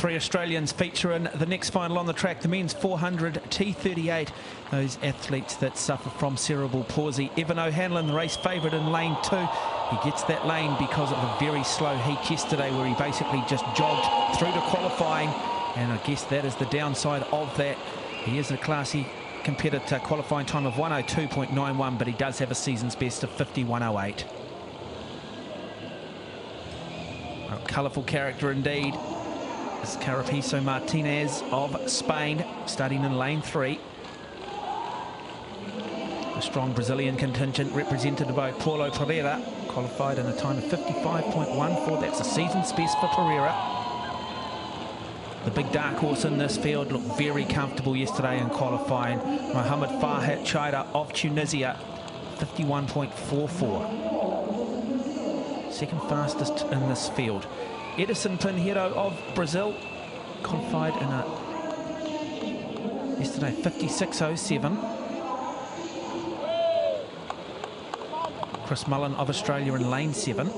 Three Australians feature in the next final on the track, the men's 400 T38. Those athletes that suffer from cerebral palsy. Evan O'Hanlon, the race favourite in lane 2. He gets that lane because of a very slow heat yesterday where he basically just jogged through to qualifying. And I guess that is the downside of that. He is a classy competitor, qualifying time of 102.91, but he does have a season's best of 51.08. A colourful character indeed. It's Carapiso Martinez of Spain, starting in lane 3. A strong Brazilian contingent represented by Paulo Pereira, qualified in a time of 55.14. That's a season's best for Pereira. The big dark horse in this field looked very comfortable yesterday in qualifying. Mohamed Farhat Chaida of Tunisia, 51.44. Second fastest in this field. Edison Pinheiro of Brazil qualified in a yesterday 56.07. Chris Mullen of Australia in lane 7.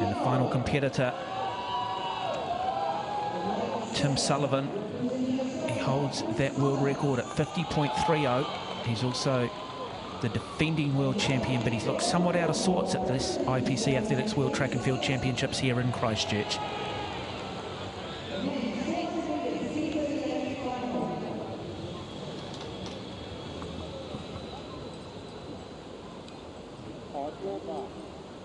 And the final competitor, Tim Sullivan. He holds that world record at 50.30. He's also the defending world champion, but he's looked somewhat out of sorts at this IPC Athletics World Track and Field Championships here in Christchurch.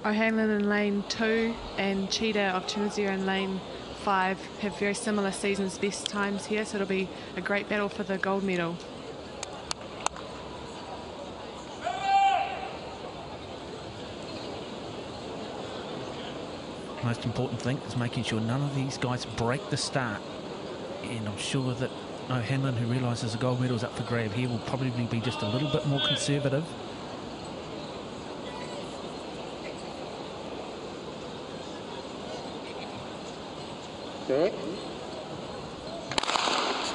O'Hanlon in lane 2 and Cheetah of Tunisia in lane 5 have very similar season's best times here, so it'll be a great battle for the gold medal. Most important thing is making sure none of these guys break the start. And I'm sure that O'Hanlon, who realises the gold medal is up for grab here, will probably be just a little bit more conservative. Okay.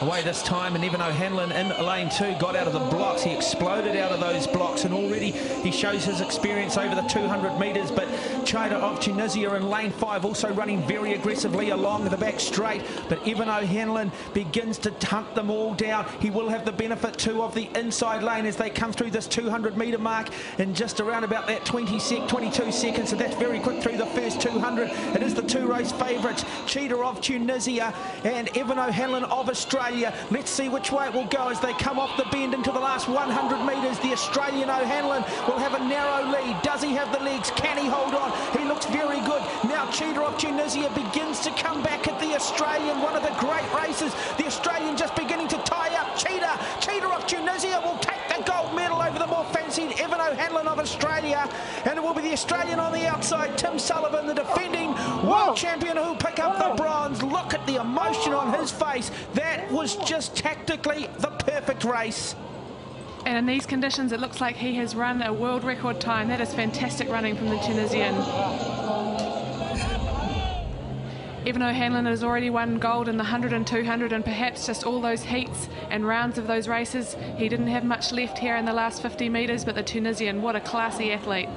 Away this time, and Evan O'Hanlon in lane 2 got out of the blocks. He exploded out of those blocks, and already he shows his experience over the 200 metres. But Chaida of Tunisia in lane 5 also running very aggressively along the back straight. But Evan O'Hanlon begins to hunt them all down. He will have the benefit too of the inside lane as they come through this 200 metre mark in just around about that 22 seconds. So that's very quick through the first 200. It is the two race favourites, Cheetah of Tunisia and Evan O'Hanlon of Australia. Let's see which way it will go as they come off the bend into the last 100 metres. The Australian O'Hanlon will have a narrow lead. Does he have the legs? Can he hold on? He looks very good. Now Cheetah of Tunisia begins to come back at the Australian. One of the great races. The Australian just beginning to tie up Cheetah. Cheetah of Tunisia will take the gold medal over the more fancied Evan O'Hanlon of Australia. And it will be the Australian on the outside, Tim Sullivan, the defending world champion, who will pick up the bronze. Look at the emotion on his face. That was just tactically the perfect race. And in these conditions, it looks like he has run a world record time. That is fantastic running from the Tunisian. Evan O'Hanlon has already won gold in the 100 and 200, and perhaps just all those heats and rounds of those races. He didn't have much left here in the last 50 metres, but the Tunisian, what a classy athlete.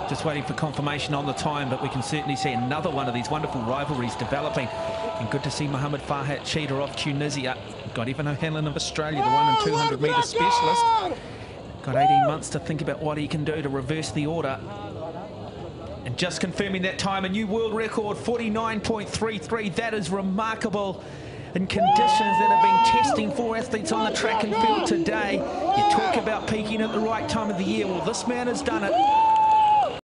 Just waiting for confirmation on the time, but we can certainly see another one of these wonderful rivalries developing. And good to see Mohamed Farhat Cheetah of Tunisia. Got Evan O'Hanlon of Australia, the 1 and 200 metre specialist. Got 18 months to think about what he can do to reverse the order. And just confirming that time, a new world record, 49.33. That is remarkable. In conditions that have been testing for athletes on the track and field today. You talk about peaking at the right time of the year. Well, this man has done it.